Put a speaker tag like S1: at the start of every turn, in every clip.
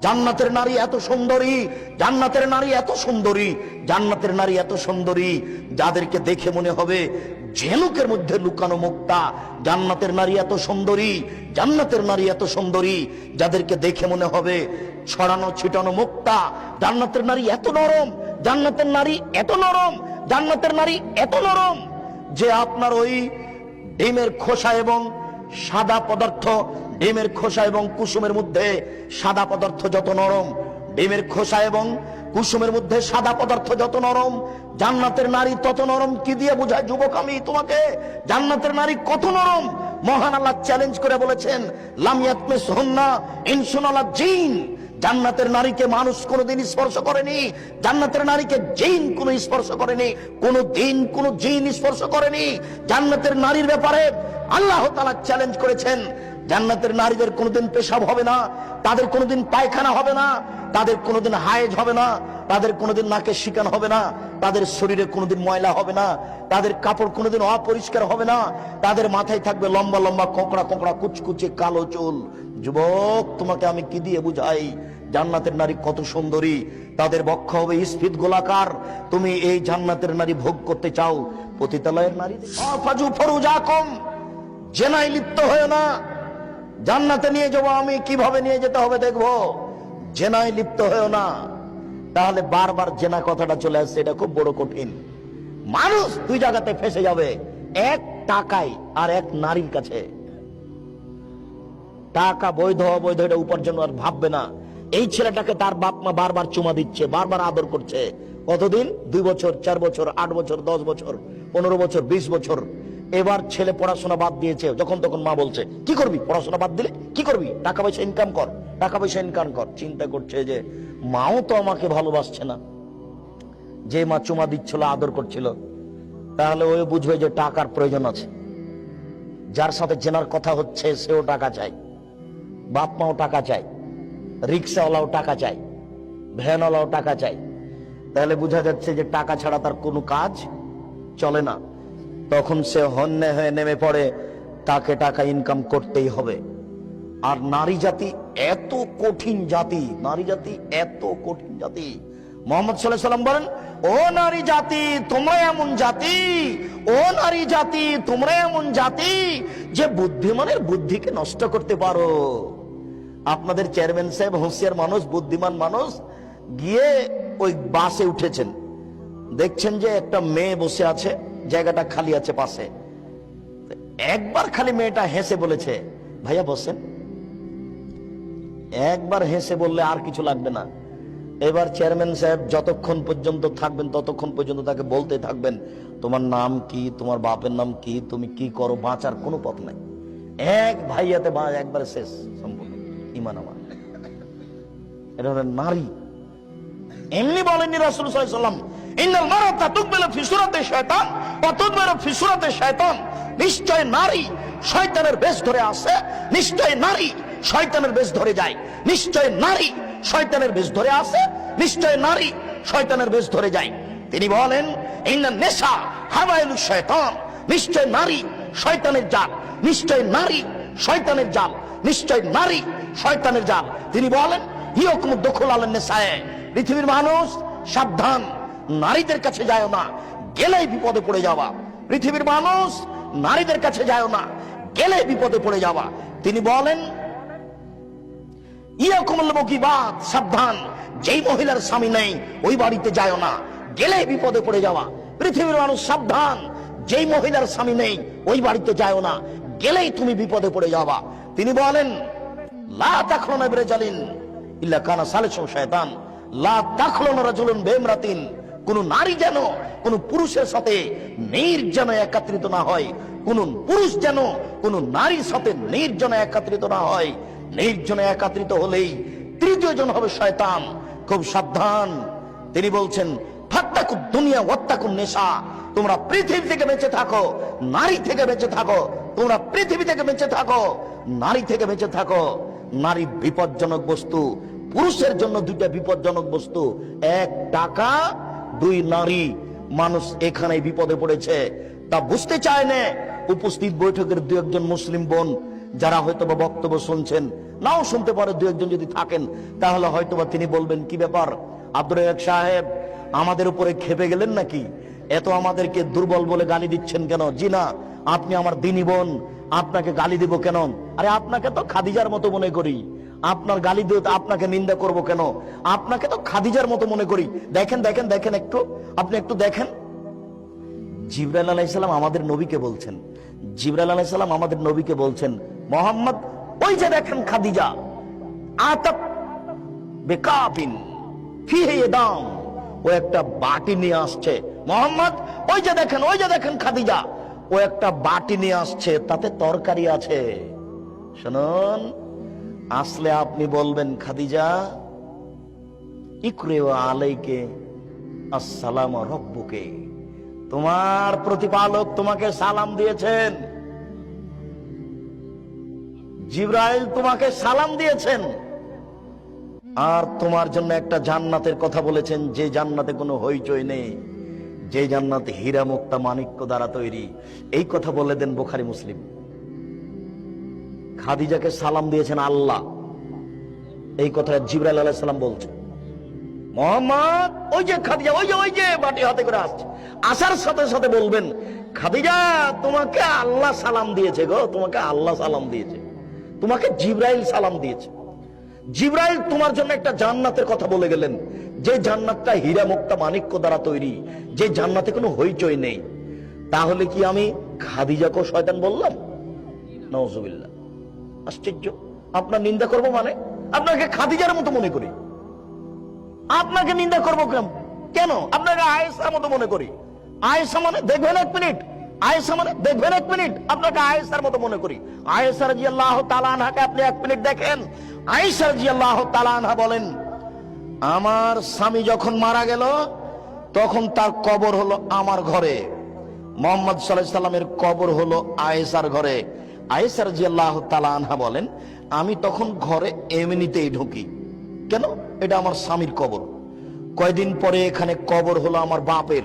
S1: জান্নাতের নারী এত সুন্দরী, জান্নাতের নারী এত সুন্দরী, জান্নাতের নারী এত সুন্দরী যাদেরকে দেখে মনে হবে ঝিনুকের মধ্যে লুকানো মুক্তা। জান্নাতের নারী এত সুন্দরী, জান্নাতের নারী এত সুন্দরী যাদেরকে দেখে মনে হবে ছড়ানো ছিটানো মুক্তা। জান্নাতের নারী এত নরম, জান্নাতের নারী এত নরম, জান্নাতের নারী এত নরম যে আপনার ওই ডিমের খোসা এবং সাদা পদার্থ, ডিমের খোসা এবং কুসুমের মধ্যে সাদা পদার্থ যত নরম, ডিমের খোসা এবং কুসুমের মধ্যে সাদা পদার্থ যত নরম, জান্নাতের নারী তত নরম। কি দিয়ে বোঝায় যুবক আমি তোমাকে জান্নাতের নারী কত নরম? মহান আল্লাহ চ্যালেঞ্জ করে বলেছেন, লাম ইয়াতমিসহুন্না ইনসুন ওয়ালা জিন। জান্নাতের নারীকে মানুষ কোনোদিন স্পর্শ করেনি, জান্নাতের নারীকে জিন কোনো স্পর্শ করেনি, কোনো দিন কোনো জিন স্পর্শ করেনি। জান্নাতের নারীর ব্যাপারে আল্লাহ তাআলা চ্যালেঞ্জ করেছেন, জান্নাতের নারীদের কোনোদিন পেশাব হবে না, তাদের কোনোদিন পায়খানা হবে না, তাদের কোনোদিন হায়েজ হবে না, তাদের কোনোদিন নাকে শিকান হবে না, তাদের শরীরে কোনোদিন ময়লা হবে না, তাদের কাপড় কোনোদিন অপরিষ্কার হবে না, তাদের মাথায় থাকবে লম্বা লম্বা কোঁকড়া কোঁকড়া কুচকুচে কালো চুল। যুবক তোমাকে আমি কি দিয়ে বুঝাই জান্নাতের নারী কত সুন্দরী? তাদের বক্ষ হবে স্ফীত গোলাকার। তুমি এই জান্নাতের নারী ভোগ করতে চাও? পতিতালয়ের নারী ফাজু ফরুজাকুম, জেনায় লিপ্ত হয়ে না। জান্নাতে নিয়ে যাবো আমি, কিভাবে নিয়ে যেতে হবে দেখবো। জেনায় লিপ্ত হয়েও না, তাহলে বারবার জেনা কথাটা চলে আসছে, এটা খুব বড় কঠিন। মানুষ দুই জায়গাতে ফেসে যাবে, এক টাকায় আর এক নারীর কাছে। টাকা বৈধ অবৈধ এটা উপার্জন আর ভাববে না। এই ছেলেটাকে তার বাপ মা বারবার চুমা দিচ্ছে, বারবার আদর করছে, কতদিন? 2 বছর, 4 বছর, 8 বছর, 10 বছর, 15 বছর, 20 বছর। এবার ছেলে পড়াশোনা বাদ দিয়েছে, যখন তখন মা বলছে কি করবি পড়াশোনা বাদ দিলে, কি করবি, টাকা পয়সা ইনকাম কর, টাকা পয়সা ইনকাম কর। চিন্তা করছে যে মাও তো আমাকে ভালোবাসছে না, যে মা চুমা দিচ্ছিল আদর করছিল, তাহলে ওই বুঝবে যে টাকার প্রয়োজন আছে। যার সাথে জেনার কথা হচ্ছে সেও টাকা চায়, বাপ মাও টাকা চায়, রিক্সাওয়ালাও টাকা চায়, ভ্যানওয়ালাও টাকা চায়। তাহলে বোঝা যাচ্ছে যে টাকা ছাড়া তার কোনো কাজ চলে না। তখন সে হন্যে হয়ে নেমে পড়ে, তাকে টাকা ইনকাম করতেই হবে। আর নারী জাতি এত কঠিন জাতি, নারী জাতি এত কঠিন জাতি। মুহাম্মদ সাল্লাল্লাহু আলাইহি ওয়াসাল্লাম বলেন, ও নারী জাতি তোমরা এমন জাতি, ও নারী জাতি তোমরা এমন জাতি যে বুদ্ধিমানের বুদ্ধিকে নষ্ট করতে পারো। আপনাদের চেয়ারম্যান সাহেব হুঁশিয়ার মানুষ, বুদ্ধিমান মানুষ, গিয়ে ওই বাসে উঠেছেন, দেখছেন যে একটা মেয়ে বসে আছে, জায়গাটা খালি আছে পাশে। একবার খালি মেয়েটা হেসে বলেছে, ভাইয়া বসেন। একবার হেসে বললে আর কিছু লাগবে না। এবার চেয়ারম্যান সাহেব যতক্ষণ পর্যন্ত থাকবেন ততক্ষণ পর্যন্ত তাকে বলতে থাকবেন, তোমার নাম কি, তোমার বাপের নাম কি, তুমি কি করো, বাঁচার কোনো পথ নাই। এক ভাইয়াতে একবারে শেষ সম্পূর্ণ ঈমান আমার। এটা হলো নারী। এমনি বলেননি রাসূল সাল্লাল্লাহু আলাইহি ওয়াসাল্লাম, ইন্নাল মারাতা তুকবিলু ফি সূরাতি শায়তান ওয়া তুদবিরু ফি সূরাতি শায়তান। নিশ্চয় নারী শয়তানের বেশ ধরে আসে, নিশ্চয় নারী শয়তানের বেশ ধরে যায়, নিশ্চয় নারী শয়তানের বেশ ধরে আসে, নিশ্চয় নারী শয়তানের বেশ ধরে যায়। তিনি বলেন, ইন্নান নিসা হাওয়াইলু শায়তান, নিশ্চয় নারী শয়তানের জাল, নিশ্চয় নারী শয়তানের জাল, নিশ্চয় নারী শয়তানের জাল। তিনি বলেন, হিয়াকুমুদ দুখুল আলান নিসায়ে, পৃথিবীর মানুষ সাবধান, নারীদের কাছে যায় না, গেলেই বিপদে পড়ে যাওয়া। পৃথিবীর মানুষ নারীদের কাছে যায় না, গেলে বিপদে পড়ে যাওয়া। তিনি বলেন, ইয়াকুমুল মুকিবাত, সাবধান, যেই মহিলার স্বামী নেই ওই বাড়িতে যায় না, গেলে বিপদে পড়ে যাওয়া। পৃথিবীর মানুষ সাবধান, যেই মহিলার স্বামী নেই ওই বাড়িতে যায় না, গেলেই তুমি বিপদে পড়ে যাওয়া। তিনি বলেন, লা তাখলুনা বিরাজালিন ইল্লা কানা সালিসু শায়তান, লা তাখলুনা রাজুলুন বিমরাতিন, কোন নারী যেন কোন পুরুষের সাথে নির্জনে একত্রিত না হয়, কোন পুরুষ যেন কোন নারীর সাথে নির্জনে একত্রিত না হয়। নির্জনে একত্রিত হলেই তৃতীয় জন হবে শয়তান। খুব সাবধান। তিনি বলছেন, ফাত্তাকুদ দুনিয়া ওয়াত্তাকুন নিসা, তোমরা পৃথিবী থেকে বেঁচে থাকো, নারী থেকে বেঁচে থাকো, তোমরা পৃথিবী থেকে বেঁচে থাকো, নারী থেকে বেঁচে থাকো। নারী বিপজ্জনক বস্তু, পুরুষের জন্য দুইটা বিপজ্জনক বস্তু, এক টাকা, দুই নারী। মানুষ এখানেই বিপদে পড়েছে, তা বুঝতে চায় না। উপস্থিত বৈঠকের দু একজন মুসলিম বোন যারা হয়তোবা বক্তব্য শুনছেন, নাও শুনতে পারে, দু একজন যদি থাকেন, তাহলে হয়তোবা তিনি বলবেন, কি ব্যাপার আব্দুর রাজ্জাক সাহেব, আমাদের উপরে খেপে গেলেন নাকি? এত আমাদেরকে দুর্বল বলে গালি দিচ্ছেন কেন? জি না, আপনি আমার দিনী বোন, আপনাকে গালি দিব কেন? আরে আপনাকে তো খাদিজার মতো মনে করি, আপনার গালি দিয়ে আপনাকে নিন্দা করব কেন? আপনাকে তো খাদিজার মতো মনে করি। দেখেন দেখেন দেখেন, একটু আপনি একটু দেখেন, জিবরাইল আলাইহিস সালাম আমাদের নবীকে বলছেন, জিবরাইল আলাইহিস সালাম আমাদের নবীকে বলছেন, মোহাম্মদ ওই যে দেখেন খাদিজা আতাত বিকাবিন ফিহি ইদাম, ও একটা বাটি নিয়ে আসছে। মোহাম্মদ ওই যে দেখেন, ওই যে দেখেন খাদিজা, ও একটা বাটি নিয়ে আসছে, তাতে তরকারি আছে। শুনুন, আসলে আপনি বলবেন, খাদিজা ইকরে আলাইকে আসসালাম রব্বুকে, তোমার প্রতিপালক তোমাকে সালাম দিয়েছেন, জিবরাইল তোমাকে সালাম দিয়েছেন, আর তোমার জন্য একটা জান্নাতের কথা বলেছেন, যে জান্নাতে কোনো হইচই নেই, যে জান্নাতে হীরা মুক্তা মাণিক্য দ্বারা তৈরি। এই কথা বলে দেন বুখারী মুসলিম। খাদিজাকে সালাম দিয়েছেন আল্লাহ, এই কথা জিবরাইল আলাইহিস সালাম বলছেন। মোহাম্মদ ওই যে খাদিজা, ওই যে বাটি হাতে করে আসছে, আসার সাথে সাথে বলবেন, খাদিজা তোমাকে আল্লাহ সালাম দিয়েছে গো, তোমাকে আল্লাহ সালাম দিয়েছে, তোমাকে জিবরাইল সালাম দিয়েছে। জিবরাইল তোমার জন্য একটা জান্নাতের কথা বলে গেলেন, যে জান্নাতটা হীরা মুক্তা মাণিক্য দ্বারা তৈরি, যে জান্নাতে কোনো হইচই নেই। তাহলে কি আমি খাদিজাকে শয়তান বললাম? নাউজুবিল্লাহ, আশ্চর্য। আপনার নিন্দা করব মানে? আপনাকে খাদিজার মতো মনে করি, আপনাকে নিন্দা করবো কেন? আপনাকে আয়েশার মতো মনে করি। আয়েশা মানে দেখবেন এক মিনিট, আয়েশা মানে দেখবেন এক মিনিট, আপনাকে আয়েশার মতো মনে করি। আয়েশা রাদিয়াল্লাহু তাআলা আনহাকে আপনি এক মিনিট দেখেন। আয়েশা রাদিয়াল্লাহু তাআলা আনহা বলেন, আমার স্বামী যখন মারা গেল তখন তার কবর হলো আমার ঘরে, মুহাম্মদ সাল্লাল্লাহু আলাইহি সাল্লামের কবর হলো আয়েশার ঘরে। আয়েশা রাদিয়াল্লাহু তাআলা আনহা বলেন, আমি তখন ঘরে এমনিতেই ঢুকি, কেন? এটা আমার স্বামীর কবর। কয়দিন পরে এখানে কবর হলো আমার বাপের,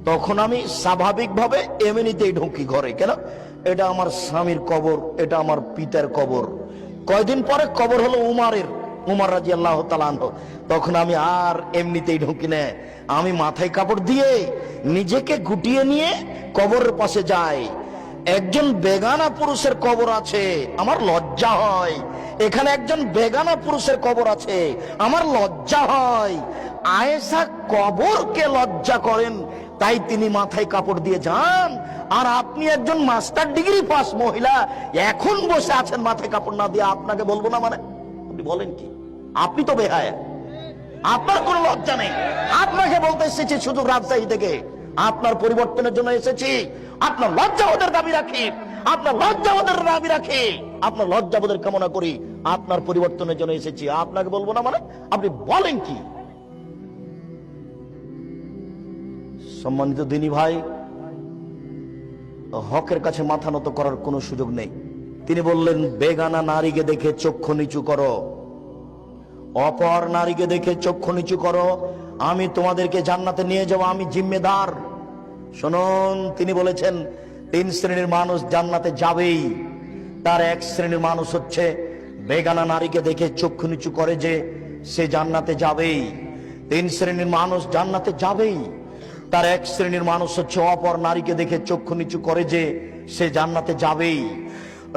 S1: তখন আমি স্বাভাবিকভাবে এমনিতেই ঢুকি ঘরে, কেন? এটা আমার স্বামীর কবর, এটা আমার পিতার কবর। কয়দিন পরে কবর হলো উমারের, উমর রাদিয়াল্লাহু তাআলা আনহু, তখন আমি আর এমনিতেই ঢুকি না, আমি মাথায় কাপড় দিয়ে নিজেকে গুটিয়ে নিয়ে কবরের পাশে যাই। একজন বেগানা পুরুষের কবর আছে, আমার লজ্জা হয়। এখানে একজন বেগানা পুরুষের কবর আছে, আমার লজ্জা হয়। আয়েশা কবরকে লজ্জা করেন, তাই তিনি মাথায় কাপড় দিয়ে যান। আর আপনি একজন মাস্টার ডিগ্রি পাস মহিলা, এখন বসে আছেন মাথায় কাপড় না দিয়ে, আপনাকে বলবো না মানে? আপনি বলেন কি? আপনি তো বেহায়া, আপনার কোনো লজ্জা নেই। আপনাকে বলতে এসেছি শুধু রাজশাহী থেকে, আপনার পরিবর্তনের জন্য এসেছি। আপনার লজ্জাবোধের দাবি রাখি, আপনার লজ্জাবোধের দাবি রাখি, আপনার লজ্জাবোধের কামনা করি, আপনার পরিবর্তনের জন্য এসেছি। আপনাকে বলবো না মানে? আপনি বলেন কি? সম্মানিত দিনী ভাই, হকের কাছে মাথা নত করার কোনো সুযোগ নেই। তিনি বললেন, বেগানা নারীকে দেখে চক্ষু নিচু করো, অপর নারীকে দেখে চক্ষু নিচু করো, আমি তোমাদেরকে জান্নাতে নিয়ে যাব, আমি জিম্মেদার। শুনুন, তিনি বলেছেন 3 শ্রেণীর মানুষ জান্নাতে যাবেই। তার এক শ্রেণীর মানুষ হচ্ছে বেগানা নারীকে দেখে চক্ষু নিচু করে, যে সে জান্নাতে যাবেই। 3 শ্রেণীর মানুষ জান্নাতে যাবেই। তার এক শ্রেণীর মানুষ হচ্ছে অপর নারীকে দেখে চক্ষু নিচু করে, যে সে জান্নাতে যাবেই।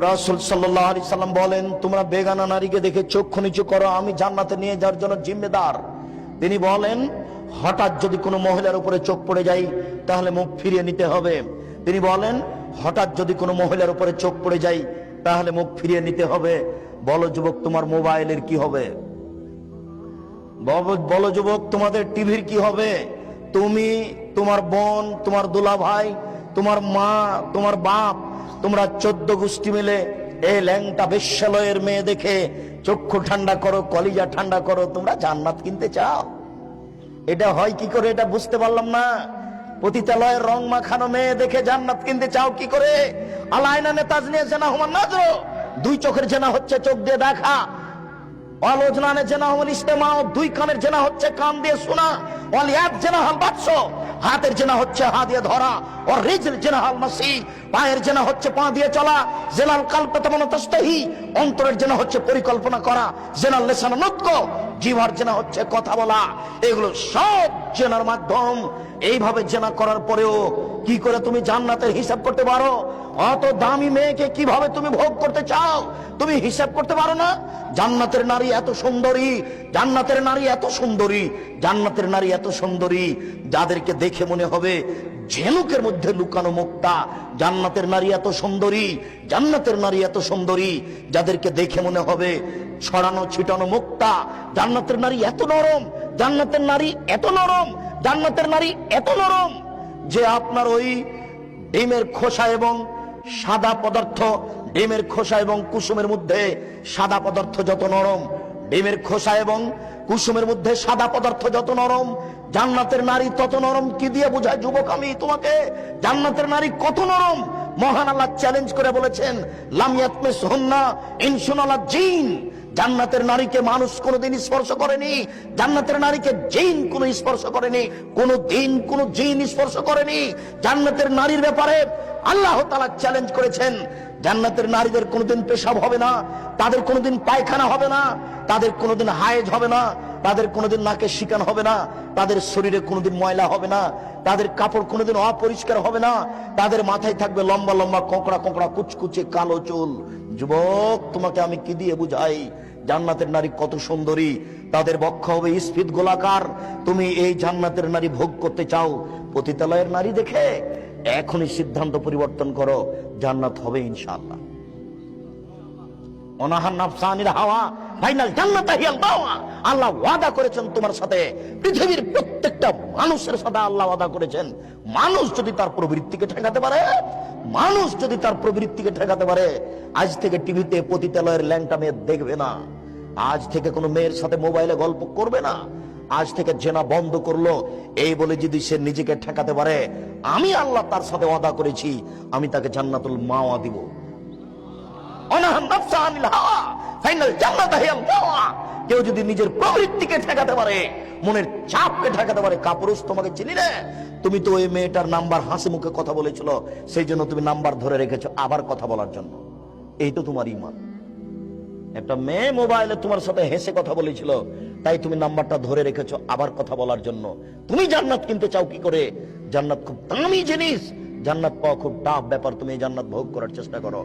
S1: রাসূল সাল্লাল্লাহু আলাইহি সাল্লাম বলেন, তোমরা বেগানা নারীকে দেখে চক্ষু নিচু করো, আমি জান্নাতে নিয়ে যাওয়ার জন্য জিম্মেদার। তিনি বলেন, হঠাৎ যদি কোনো মহিলার উপরে চোখ পড়ে যায় তাহলে মুখ ফিরিয়ে নিতে হবে। তিনি বলেন, হঠাৎ যদি কোনো মহিলার উপরে চোখ পড়ে যায় তাহলে মুখ ফিরিয়ে নিতে হবে। বলো যুবক, তোমার মোবাইলের কি হবে? বলো যুবক, তোমাদের টিভির কি হবে? তুমি, তোমার বোন, তোমার দুলা ভাই, তোমার মা, তোমার বাপ, তোমরা 14 গোষ্ঠী মিলে এই ল্যাংটা বেশ্যালয়ের মেয়ে দেখে চক্ষু ঠান্ডা করো, কলিজা ঠান্ডা করো, তোমরা জান্নাত কিনতে চাও। এটা হয় কি করে? এটা বুঝতে পারলাম না। পতিতালয়ের রং মাখানো মেয়ে দেখে জান্নাত কিনতে চাও কি করে? আলাইনা নেতাজ নিয়ে জেনা হুমান নাজর, 2 চোখের জেনা হচ্ছে চোখ দিয়ে দেখা। অলজনানে জেনা হল ইস্তেমা, দুই কানের জেনা হচ্ছে কান দিয়ে শোনা, ওয়ালিয়াদ জেনা হল বাদশ, হাতের জেনা হচ্ছে হাত দিয়ে ধরা, ও রিজল জেনা হল মাসি, পায়ের জেনা হচ্ছে পা দিয়ে চলা, জেনাল কালব তামানা তাস্তাহি, অন্তরের জেনা হচ্ছে পরিকল্পনা করা, জেনাল লিসান নুতক, জিহ্বার জেনা হচ্ছে কথা বলা। এগুলো সব জেনার মাধ্যম। এইভাবে জেনা করার পরেও কি করে তুমি জান্নাতের হিসাব করতে পারো? অত দামি মেয়েকে কিভাবে তুমি ভোগ করতে চাও? তুমি হিসাব করতে পারো না? জান্নাতের নারী এত সুন্দরী, জান্নাতের নারী এত সুন্দরী, জান্নাতের নারী এত সুন্দরী, যাদেরকে দেখে মনে হবে ঝিনুকের মধ্যে লুকানো মুক্তা। জান্নাতের নারী এত সুন্দরী, জান্নাতের নারী এত সুন্দরী, যাদেরকে দেখে মনে হবে ছড়ানো ছিটানো মুক্তা। জান্নাতের নারী এত নরম, জান্নাতের নারী এত নরম, জান্নাতের নারী এত নরম যে আপনার ওই ডিমের খোসা এবং সাদা পদার্থ, ডিমের খোসা এবং কুসুমের মধ্যে সাদা পদার্থ যত নরম, ডিমের খোসা এবং কুসুমের মধ্যে সাদা পদার্থ যত নরম, জান্নাতের নারী তত নরম। কি দিয়ে বোঝায় যুবক আমি তোমাকে? জান্নাতের নারী কত নরম। মহান আল্লাহ চ্যালেঞ্জ করে বলেছেন, লাম ইয়াতমিসহুন্না ইনসুন ওয়ালা জিন। জান্নাতের নারীকে মানুষ কোনোদিন স্পর্শ করেনি, জান্নাতের নারীকে জিন কোনো স্পর্শ করেনি, কোনো দিন কোনো জিন স্পর্শ করেনি। জান্নাতের নারীর ব্যাপারে আল্লাহ তাআলা চ্যালেঞ্জ করেছেন, জান্নাতের নারীদের কোনোদিন পেশাব হবে না, তাদের কোনোদিন পায়খানা হবে না, তাদের কোনোদিন হায়েজ হবে না, তাদের কোনোদিন নাকে শিকান হবে না, তাদের শরীরে কোনোদিন ময়লা হবে না, তাদের কাপড় কোনোদিন অপরিষ্কার হবে না, তাদের মাথায় থাকবে লম্বা লম্বা কোঁকড়া কোঁকড়া কুচকুচে কালো চুল। যুবক তোমাকে আমি কি দিয়ে বুঝাই জান্নাতের নারী কত সুন্দরী? তাদের বক্ষ হবে স্ফীত গোলাকার। তুমি এই জান্নাতের নারী ভোগ করতে চাও পতিতালয়ের নারী দেখে? এখনই সিদ্ধান্ত পরিবর্তন করো, জান্নাত হবে ইনশাআল্লাহ। অনাহার নাফসানির হাওয়া ফাইনাল জান্নাত হিয়াল মাওয়া। আল্লাহ ওয়াদা করেছেন তোমার সাথে, পৃথিবীর প্রত্যেকটা মানুষের সাথে আল্লাহ ওয়াদা করেছেন। মানুষ যদি তার প্রবৃত্তিকে ঠেকাতে পারে, মানুষ যদি তার প্রবৃত্তিকে ঠেকাতে পারে, আজ থেকে টিভিতে পতিতালয়ের ল্যাংটা মেয়ে দেখবে না, আজ থেকে কোনো মেয়ের সাথে মোবাইলে গল্প করবে না, আজ থেকে জেনা বন্ধ করলো। এই বলে যদি সে নিজেকে ঠেকাতে পারে, আমি আল্লাহ তার সাথে ওয়াদা করেছি, আমি তাকে জান্নাতুল মাওয়া দিব। কেউ যদি নিজের প্রবৃত্তিকে ঠেকাতে পারে, মনের চাপকে ঠেকাতে পারে, কাপুরুষ তোমাকে চিনি না, তুমি তো ওই মেয়েটার নাম্বার হাসি মুখে কথা বলেছিল, সেই জন্য তুমি নাম্বার ধরে রেখেছো আবার কথা বলার জন্য। এই তো তোমার ঈমান। একটা মেয়ে মোবাইলে তোমার সাথে হেসে কথা বলেছিল, তাই তুমি নাম্বারটা ধরে রেখেছো আবার কথা বলার জন্য। তুমি জান্নাত কিনতে চাও কি করে? জান্নাত খুব দামি জিনিস, জান্নাত পাওয়া খুব টাফ ব্যাপার। তুমি এই জান্নাত ভোগ করার চেষ্টা করো।